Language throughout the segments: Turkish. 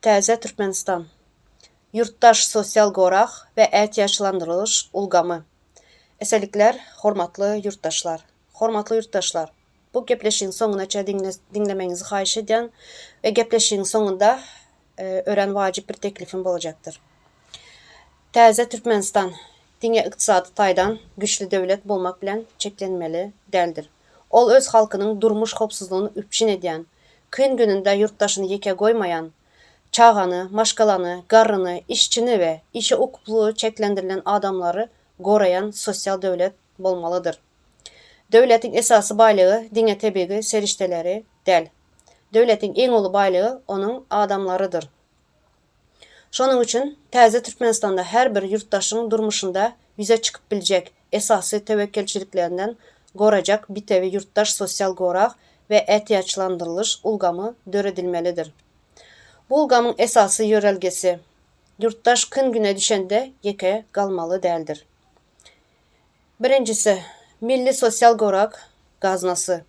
Təzə Türkmenistan. Yurttaş sosial qoraq və ehtiyaclandırılış ulqamı. Eserlikler, hormatlı yurttaşlar. Hormatlı yurttaşlar, bu gepleşiğin sonuna dinlemenizi xahiş eden ve gepleşiğin sonunda öğren vacip bir teklifim olacaktır. Təzə Türkmenistan dünya iqtisadi taydan güçlü devlet bolmak bilen çeklenmeli deldir. Ol öz halkının durmuş hopsuzluğunu üpçin eden, kıyın gününde yurttaşını yeke koymayan, çağanı, maşkalanı, garrını, işçini ve işe okupluğu çeklendirilen adamları koruyan sosyal devlet bolmalıdır. Devletin esası baylığı, dine tebiği, serişteleri del. Devletin en ulu baylığı onun adamlarıdır. Şonun için Təzə Türkmenistan'da her bir yurttaşın durmuşunda yüze çıkıp bilecek esası tevekkülçiliklerinden koracak bir tevi yurttaş sosyal qoraq ve ihtiyaçlandırılış ulgamı döredilmelidir. Bu ulgamın esası yörelgesi, yurttaş kın güne düşende yeke kalmalı değildir. Birincisi, milli sosyal qoraq qaznası.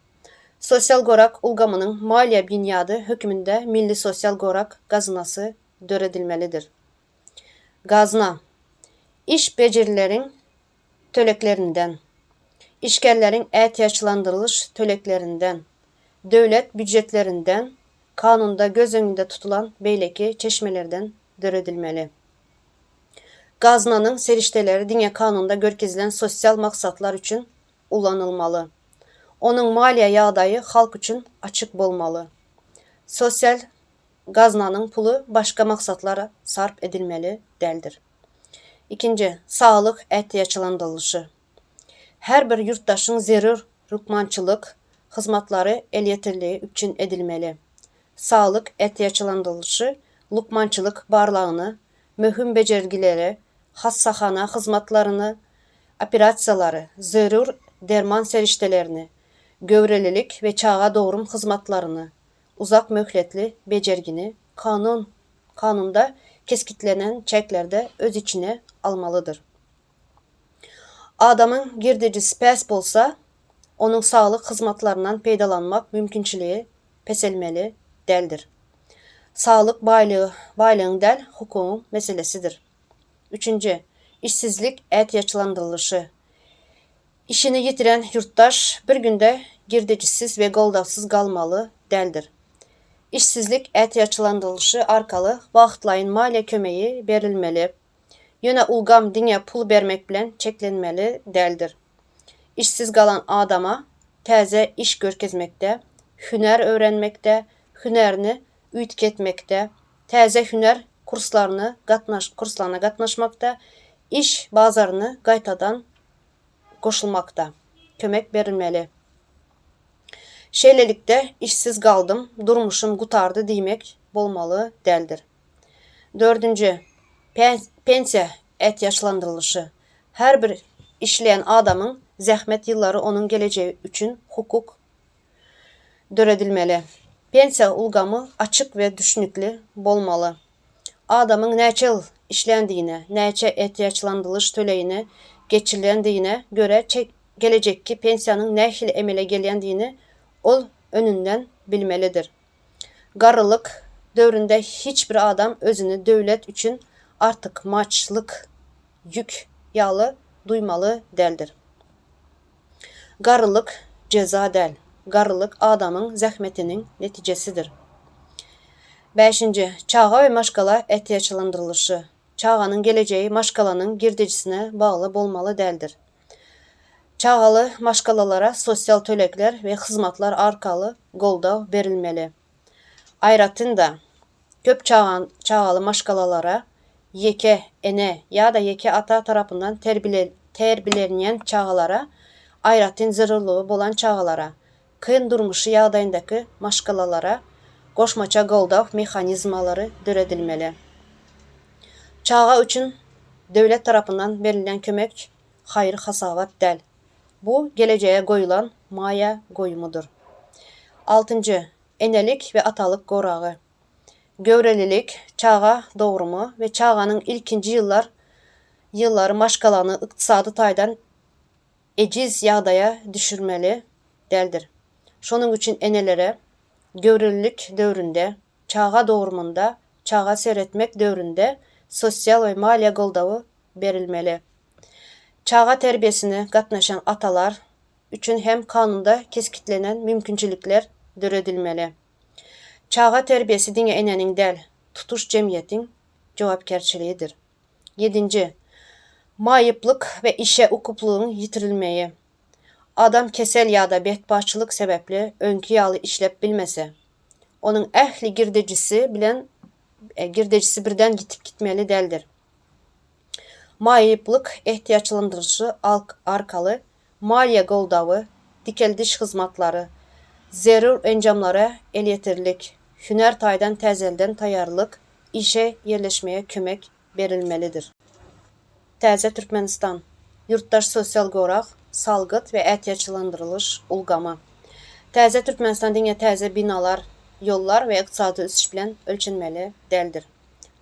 Sosyal qoraq ulgamının maliye binyadı hükmünde milli sosyal qoraq qaznası döredilmelidir. Qazna, iş becerilerin töleklerinden, işgərlərin ihtiyaçlandırılış töleklerinden, devlet büdjetlerinden, kanunda göz önünde tutulan beyleki çeşmelerden döredilmeli. Qaznanın serişteleri dünya kanunda görkezilen sosyal maksatlar için ulanılmalı. Onun maliye yağdayı halk için açık bolmalı. Sosyal qaznanın pulu başka maksatlara sarf edilmeli deldir. İkinci, sağlık ihtiyaçlandırılışı. Her bir yurttaşın zerur rukmançılık hizmetleri elyetirliği üçün edilmeli. Sağlık ihtiyaçlandırılışı, lukmançılık barlağını, mühüm becergileri, hassahana hizmetlerini, operasiyaları, zerur derman seriştelerini, gövrelilik ve çağa doğrum hizmetlerini, uzak möhletli becergini kanunda keskitlenen çeklerde öz içine almalıdır. Adamın girdicisi pes bolsa, onun sağlık hizmetlerinden peydalanmak mümkünçiliği peselmeli deldir. Sağlık baylığın del hukumun meselesidir. Üçüncü, işsizlik ihtiyaçlandırılışı. İşini yitiren yurttaş bir günde girdicisiz ve qoldavsız kalmalı deldir. İşsizlik ihtiyaçlandırılışı arkalı vaxtlayın maliye kömeği verilmeli. Yine ulgam dünya pul vermek bilen çeklenmeli deldir. İşsiz kalan adama təzə iş görkezmekte, hüner öğrenmekte, hünerini üytgetmekte, təzə hüner kurslarına katnaşmakta, iş bazarını qaytadan koşulmakta, kömek verilmeli. Şeylelikte işsiz kaldım, durmuşum gutardı demek bolmalı deldir. Dördüncü, pensiya ihtiyaçlandırılışı. Her bir işleyen adamın zahmet yılları onun geleceği üçün hukuk döredilmeli. Pensiya ulgamı açık ve düşünüklü bolmalı. Adamın neçe yıl işlendiğine, neçe ihtiyaçlandırılış töleyine geçirilendiğine göre gelecek ki pensiyanın neçil emele gelendiğini ol önünden bilmelidir. Garılık dövründe hiçbir adam özünü devlet üçün artık maçlık yük yalı duymalı deldir. Garılık ceza del. Garılık adamın zahmetinin neticesidir. 5. Çağa ve maşkala ihtiyaçlandırılışı. Çağanın geleceği maşkalanın girdicisine bağlı bolmalı deldir. Çağalı maşkalalara sosyal tölekler ve hizmetler arkalı golda verilmeli. Ayratında köp çağalı maşkalalara yeke ene ya da yeke ata tarafından terbilenyen çağalara, ayratın zırırlığı bolan çağalara, kıyın durmuşu yağdayındaki maşkalalara, koşmaça goldav mekanizmaları döredilmeli. Çağa üçün devlet tarafından verilen kömek hayır hasavat del. Bu geleceğe koyulan maya koyumudur. 6. Enelik ve atalık qorağı. Gövrelilik, çağa doğrumu ve çağanın ilkinci yılları maşkalanı iqtisadi taydan eciz yağdaya düşürmeli deldir. Şonun için enelere gövrelilik dövründe, çağa doğrumunda çağa seyretmek dövründe sosial ve maliye goldağı berilmeli. Çağa terbiyesine katnaşan atalar üçün hem kanunda keskitlenen mümkünçilikler döredilmeli. Çağa terbiyesi dine enenin del, tutuş cemiyetin cevapkerçiliğidir. 7. Mayıplık ve işe ukupluğun yitirilmeyi. Adam kesel ya da bedbahtçılık sebeple önkü yağlı işlep bilmese, onun ehli girdecisi birden gitip gitmeli deldir. Mayıplık ihtiyaçlandırışı arkalı maliye goldağı, dikeldiş hizmatları, zerur encamlara el yetirlik, hüner taydan təzelden tayarlılık, işe yerleşmeye kömek verilmelidir. Təzə Türkmenistan, yurttaş sosial qoraq, salgıt ve ihtiyaçlandırılış ulgamı. Təzə Türkmenistan dinə təzə binalar, yollar ve iqtisadi ösüş bilen ölçünmeli deldir.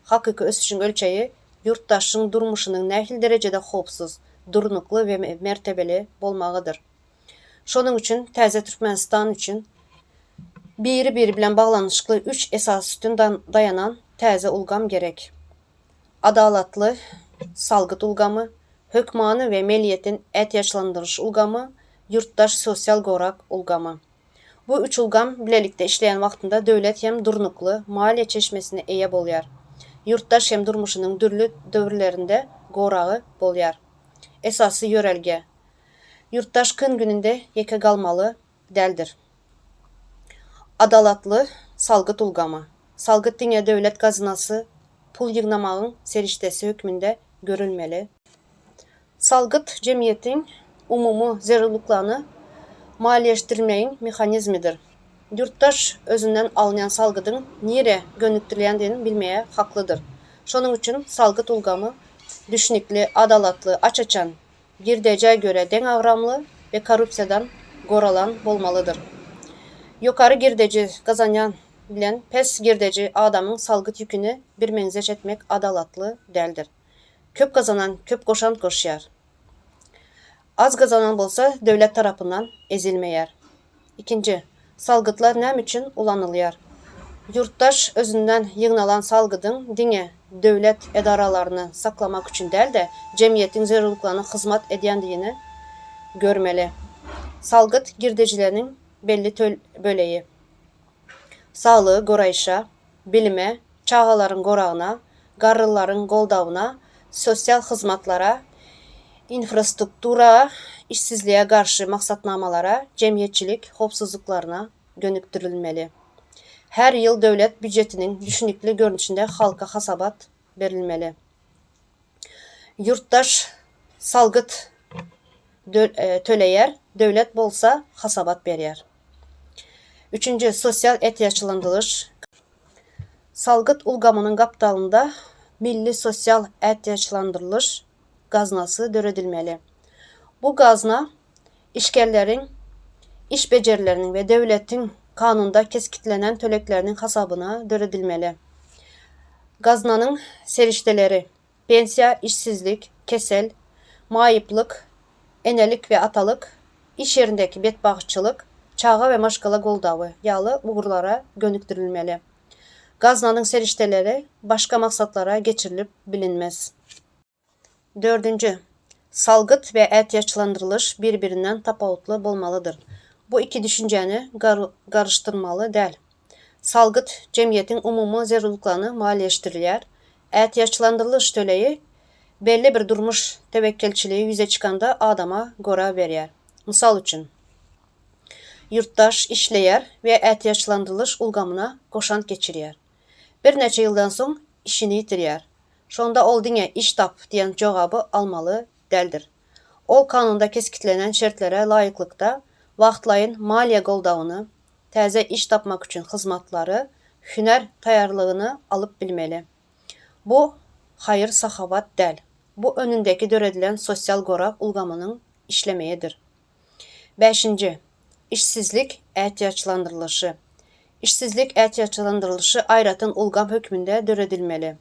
Hakiki ösüşün ölçeği yurttaşın durmuşunun nəhil derecede hopsuz, durnuklu ve mertebeli bolmağıdır. Şonun üçün Təzə Türkmenistan üçün biri bilen bağlanışıklı 3 esas üstün dayanan təzə ulgam gerek. Adalatlı, salgıt ulgamı, hökmanı ve meliyetin ihtiyaçlandırış ulgamı, yurttaş sosial qoraq ulgamı. Bu 3 ulgam bilelikte işleyen vaxtında dövlet hem durnuklu, maliye çeşmesine eye bolyar. Yurttaş hem durmuşunun dürlü dövrlerinde qorağı bolyar. Esası yörelge. Yurttaş kın gününde yeke kalmalı deldir. Adalatlı, salgıt ulgamı. Salgıt dine devlet gazınası, pul yığnamağın seriştesi hükmünde görülmeli. Salgıt cemiyetin umumu zerruluklarını maliyeştirilmeyin mekanizmidir. Yurttaş özünden alınan salgıdın nire gönüktürülendiğini bilmeye haklıdır. Şonun üçün salgıt ulgamı düşünükli, adalatlı, açaçan, girdeceğe göre den avramlı ve korrupsiyadan qoralan bolmalıdır. Yukarı girdeci kazanyan bilen pes girdeci adamın salgıt yükünü bir menzeç etmek adalatlı deldir. Köp kazanan köp koşan koşuyar. Az kazanan bolsa devlet tarafından ezilmeyer. 2. Salgıtlar nem için ulanılıyar. Yurttaş özünden yığınalan salgıdın dine, devlet edaralarını saklamak için del de cemiyetin zerruluklarına hizmet ediyendiğini görmeli. Salgıt girdecilerinin belli böleği. Sağlığı qorayışa, bilime, çağaların qorağına, qarrıların qoldağına, sosial hizmatlara, infrastruktura, işsizliğe karşı maksatnamalara, cemiyetçilik, hopsuzluklarına gönüktürülmeli. Her yıl devlet büdjetinin düşünüklü görünüşünde halka hasabat verilmeli. Yurttaş salgıt töleyer, devlet bolsa hasabat beryer. 3. Sosyal ihtiyaçlandırılış. Salgıt ulgamının kaptalında milli sosyal ihtiyaçlandırılış gaznası döredilmeli. Bu gazna işgallerin, iş becerilerinin ve devletin kanunda keskitlenen töleklerinin hasabına döredilmeli. Gaznanın serişteleri, pensiya, işsizlik, kesel, mayıplık, enelik ve atalık, iş yerindeki bedbahtçılık, çağa ve maşkala goldağı yağlı uğurlara gönüktürülmeli. Gaznanın serişteleri başka maksatlara geçirilip bilinmez. 4. Salgıt ve ihtiyaçlandırılış birbirinden tapavutlu bolmalıdır. Bu iki düşünceni karıştırmalı değil. Salgıt cemiyetin umumu zerruluklarını maliyeştirirler. İhtiyaçlandırılış töleyi belli bir durmuş tevekkülçiliği yüze çıkanda adama gora verir. Misal için yurttaş işleyer ve ihtiyaçlandırılış ulgamına koşan geçirir. Bir neçe yıldan son işini yitirir. Şonda ol dine iş tap diyen cevabı almalı deldir. Ol kanunda keskitlenen şertlere layıklıkta vaxtlayın maliye qoldağını, təzə iş tapmak üçün hizmatları, hüner tayarlığını alıp bilmeli. Bu hayır sahavat del. Bu önündeki döredilen sosyal qoraq ulgamının işlemeyidir. 5. İşsizlik ihtiyaçlandırılışı. İşsizlik ihtiyaçlandırılışı ayratan ulgam hükmünde döredilmeli.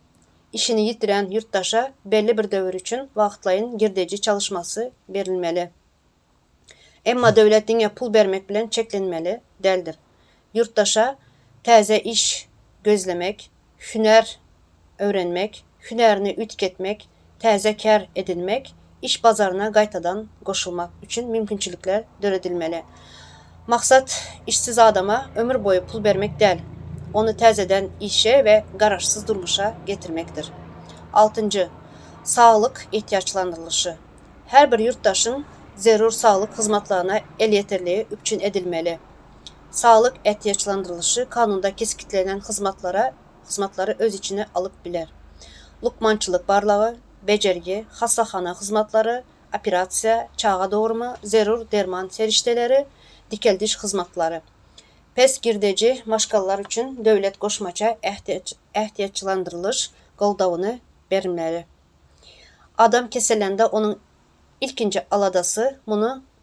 İşini yitiren yurttaşa belli bir dövür üçün vaxtlayın girdeci çalışması verilmeli. Emma devlet dine pul vermek bilen çeklenmeli deldir. Yurttaşa təzə iş gözlemek, hüner öğrenmek, hünərini ütketmek, təzəkar edilmek, iş bazarına qaytadan qoşulmaq üçün mümkünçülüklər törədilməli. Maksat işsiz adama ömür boyu pul vermek değil, onu təzədən işe ve garaşsız durmuşa getirmektir. 6. Sağlık ihtiyaçlandırılışı. Her bir yurttaşın zərur sağlık hizmetlerine el yeterliği üçün edilmeli. Sağlık ihtiyaçlandırılışı kanunda keskitlenen hizmetleri öz içine alıp bilir. Lukmançılık barlağı, becergi, hastaxana hizmetleri, operasiya, çağa doğurma, zərur derman serişteleri, dikeldiş hizmetleri. Pes girdeci maşqallar üçün dövlət qoşmaca ehtiyaçlandırılış qoldavını verimleri. Adam keseləndə onun ilkinci aladası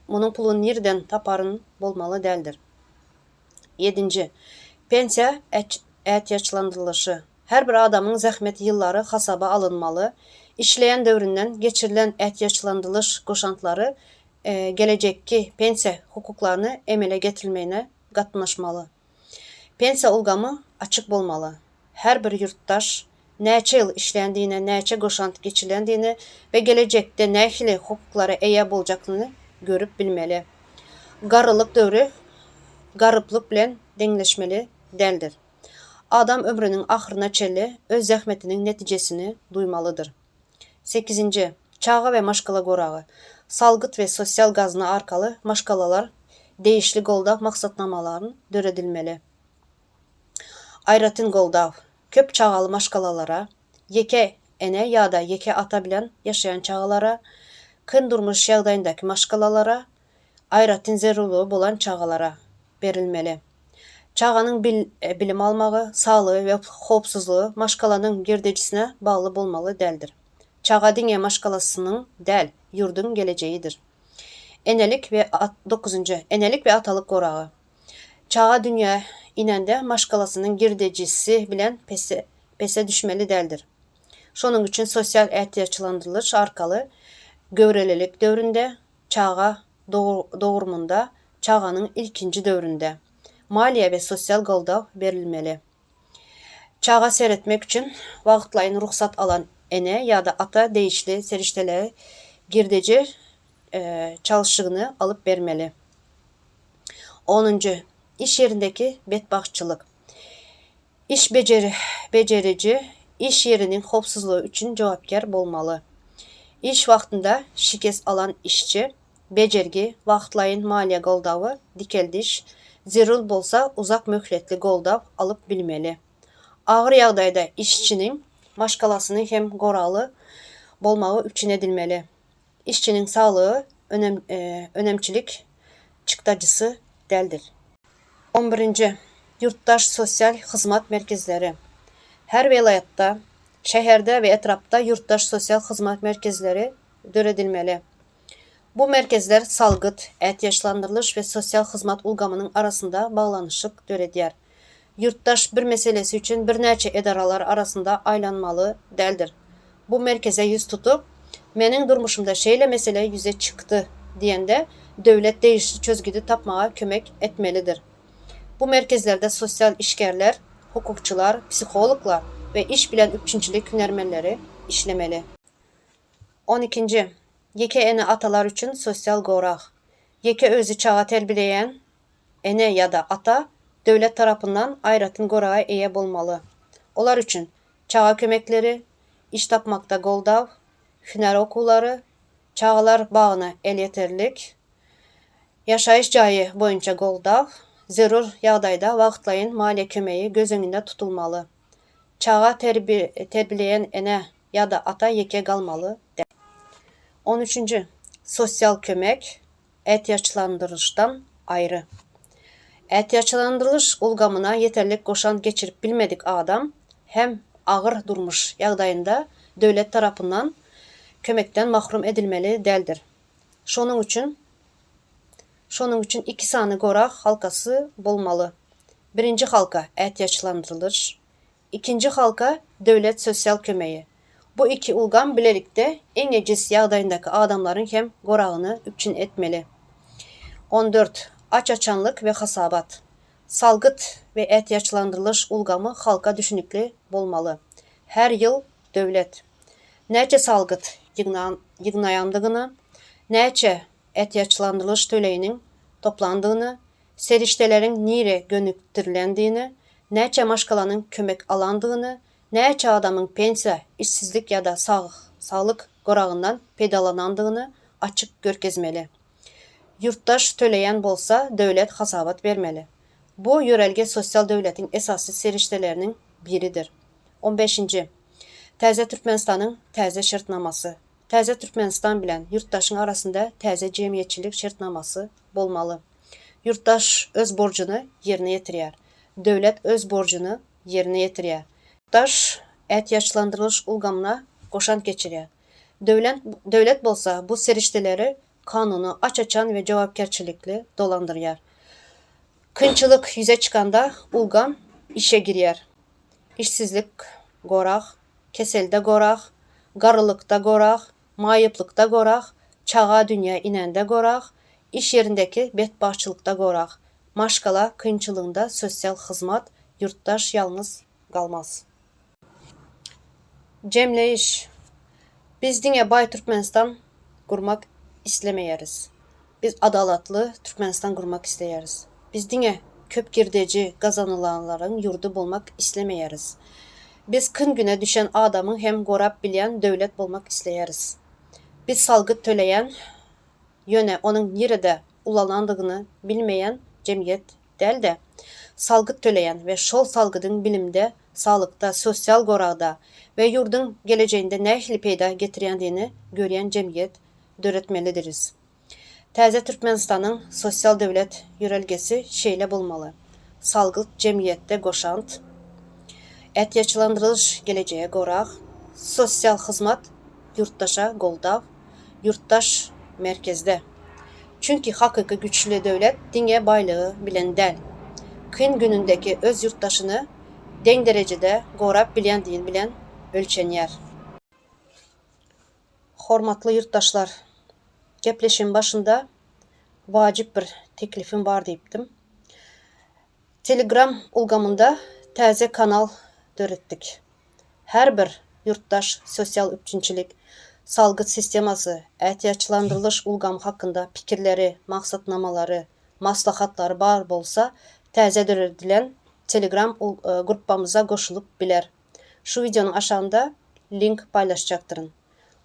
bunun pulunu nereden taparın bolmalı dəldir. 7. Pensiya ehtiyaçlandırılışı. Her bir adamın zəhmət yılları hasaba alınmalı. İşleyen dövründən geçirilen ehtiyaçlandırılış qoşantıları gelecekki pensiya hukuklarını emele getirilmeyine qatnaşmalı. Pensiya ulgamı açık bolmalı. Her bir yurttaş neçə yıl işlendiyine, neçə qoşantı geçirildiyini ve gelecekte nəxili hukuklara eye bolacağını görüp bilmeli. Qarılıq dövrü qarıplıq bilen dengleşmeli dəldir. Adam ömrünün axırına çelli öz zəhmətinin neticesini duymalıdır. 8. Çağa ve maşqala qorağı. Salgıt ve sosyal gazına arkalı maşqalalar değişli qoldav maksatnamaların dörədilmeli. Ayratın qoldav. Köp çağalı maşqalalara, yeke ene ya da yeke ata bilen yaşayan çağalara, kın durmuş yağdayındaki maşqalalara, ayratın zərurluğu bolan çağalara verilmeli. Çağanın bilim almağı, sağlığı ve xopsuzluğu maşqalanın girdecisine bağlı bolmalı dəldir. Çağa dünya maşqalasının dəl, yurdun geleceğidir. 9. Enelik ve atalık qorağı. Çağa dünya inəndə maşqalasının girdecisi bilen pese düşmeli dəldir. Şonun üçün sosial ehtiyaçlandırılış arkalı gövrelilik dövründe, çağa doğurmunda, çağanın ilkinci dövründe maliye ve sosyal qoldav verilmeli. Çağa seyretmek için vaqtlayın ruhsat alan ene ya da ata değişli serişteleri girdeci çalışığını alıp vermeli. 10. İş yerindeki bedbaxtçılık. İş becerici iş yerinin xopsuzluğu üçün cavabkar bolmalı. İş vaxtında şikəst alan işçi, becergi, vaxtlayın maliye qoldavı, dikeldiş, zərur bolsa uzak möhlətli qoldav alıp bilmeli. Ağır yağdayda işçinin maşqalasını hem qoralı bolmağı üçün edilmeli. İşçinin sağlığı önemçilik çıktacısı dəldir. 11. Yurttaş sosial xizmat merkezleri. Her vilayətdə, şəhərdə ve etrafta yurttaş sosial xizmat merkezleri dörədilmeli. Bu merkezler salgıt, ehtiyaçlandırılış ve sosyal xizmat ulgamının arasında bağlanışık dörədiyər. Yurttaş bir meselesi için bir neçə edaralar arasında aylanmalı dəldir. Bu merkeze yüz tutup, menin durmuşumda şeyle mesele yüze çıktı diyende devlet değişli çözgüdü tapmağa kömek etmelidir. Bu merkezlerde sosyal işgərlər, hukukçular, psikologlar ve iş bilen üçüncülük hünermenleri işlemeli. 12. Yeke ene atalar üçün sosyal qoraq. Yeke özü çağa terbileyen ene ya da ata devlet tarafından ayratın qorağa eye bolmalı. Onlar üçün çağa kömekleri, iş tapmakta qoldav, hüner okulları, çağalar bağına el yeterlik, yaşayış cayı boyunca qoldav, zərur yağdayda vaxtlayın maliye kömeği göz önünde tutulmalı. Çağa terbileyen ene ya da ata yeke qalmalı. 13. Sosyal kömek, ehtiyaçlandırılıştan ayrı. Ehtiyaçlandırılış ulgamına yeterlik qoşan geçirip bilmedik adam, hem ağır durmuş yağdayında devlet tarafından kömekten mahrum edilmeli dəldir. Şonun üçün iki sanı qoraq halkası bolmalı. Birinci halka ehtiyaçlandırılış, ikinci halka devlet sosyal kömeği. Bu iki ulgam bilelikte en necis yağdayındaki adamların hem qorağını üçün etmeli. 14. Aç-açanlık ve hasabat. Salgıt ve ehtiyaçlandırılış ulgamı halka düşünükli bolmalı. Her yıl dövlet näçe salgyt ýygnaýandygyny, näçe ätýaçlandyrylış töleýiniň toplandygyny, serişdeleriň nire gönükdirlendiğini, näçe maşgalanyň kömek alandygyny, näçe adamyň pensiya, işsizlik ýa-da saglyk goragyndan peýdalanandygyny açyk görkezmeli. Yurttaş töleýän bolsa, döwlet hasabat bermeli. Bu ýörelge sosial döwletiň esasy serişdeleriniň biridir. 15-nji. Täze Türkmenistanyň täze şertnamasy. Täze Türkmenistan bilen yurttaşyň arasynda täze jemgyýetçilik şertnamasy bolmaly. Yurttaş öz borcuny ýerine ýetirýär. Döwlet öz borcuny ýerine ýetirýär. Yurttaş ätýaçlandyrylış ulgamyna goşant geçirýär. Döwlet bolsa bu serişdeleri kanuny açaçan we jogapkerçilikli dolandyrýar. Kynçylyk ýüze çykanda ulgam işe girýär. İşsizlik gorag, keselde gorag, garrylykda gorag, maýyplykda gorag, çağa dünýä inende gorag, iş yerindeki betbaşçylykda gorag, maşgala kynçylygynda sosial hyzmat, yurttaş ýalňyz galmaz. Jemleýiş. Biz diňe baý Türkmenistan gurmak islemeýäris. Biz adalatly Türkmenistan gurmak isleýäris. Biz diňe köp girdeji gazanylanlaryň ýurdu bolmak islemeýäris. Biz kyn güne düşen adamyň hem gorap bilýän döwlet bolmak isleýäris. Biz salgyt töleýän, ýöne onuň nirede ulalandygyny bilmeýän jemgyýet dälde, salgyt töleýän we şol salgydyň bilimde, salykda, sosial goragda we ýurduň gelejeginde nähili peýda getirýändigini görýän jemgyýet döretmelidiriz. Täze Türkmenistanyň sosial döwlet ýörelgesi şeýle bolmaly. Salgyt jemgyýetde goşant, ätýaçlandyrylış gelejege gorag, sosial hyzmat yurttaşa goldaw, yurttaş merkezde. Çünki hakyky güçlü döwlet diňe baýlygy bilen däl, kyn günündeki öz yurttaşyny deň derejede gorap bilýändigini bilen ölçenýär. Hormatly yurttaşlar, gepleşim başynda wajyp bir teklifim bar diýipdim. Telegram ulgamynda täze kanal döretdik. Her bir yurttaş sosial üçinçilik, salgyt sistemasy, ätýaçlandyrylış ulgamy hakynda pikirleri, maksatnamalary, maslahatlary bar bolsa, täze döredilen Telegram gruppamyza goşulyp biler. Şu videonun aşağında link paylaşacaktırın.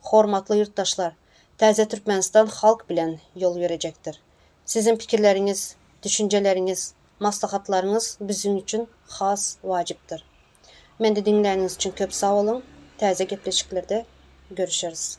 Hormatly yurttaşlar, Täze Türkmenistan halk bilen yol verecektir. Sizin pikirleriniz, düşünceleriniz, maslahatlarınız bizim için has vaciptir. Meni dinlediğiniz için köp sağ olun. Täze gepleşiklerde görüşürüz.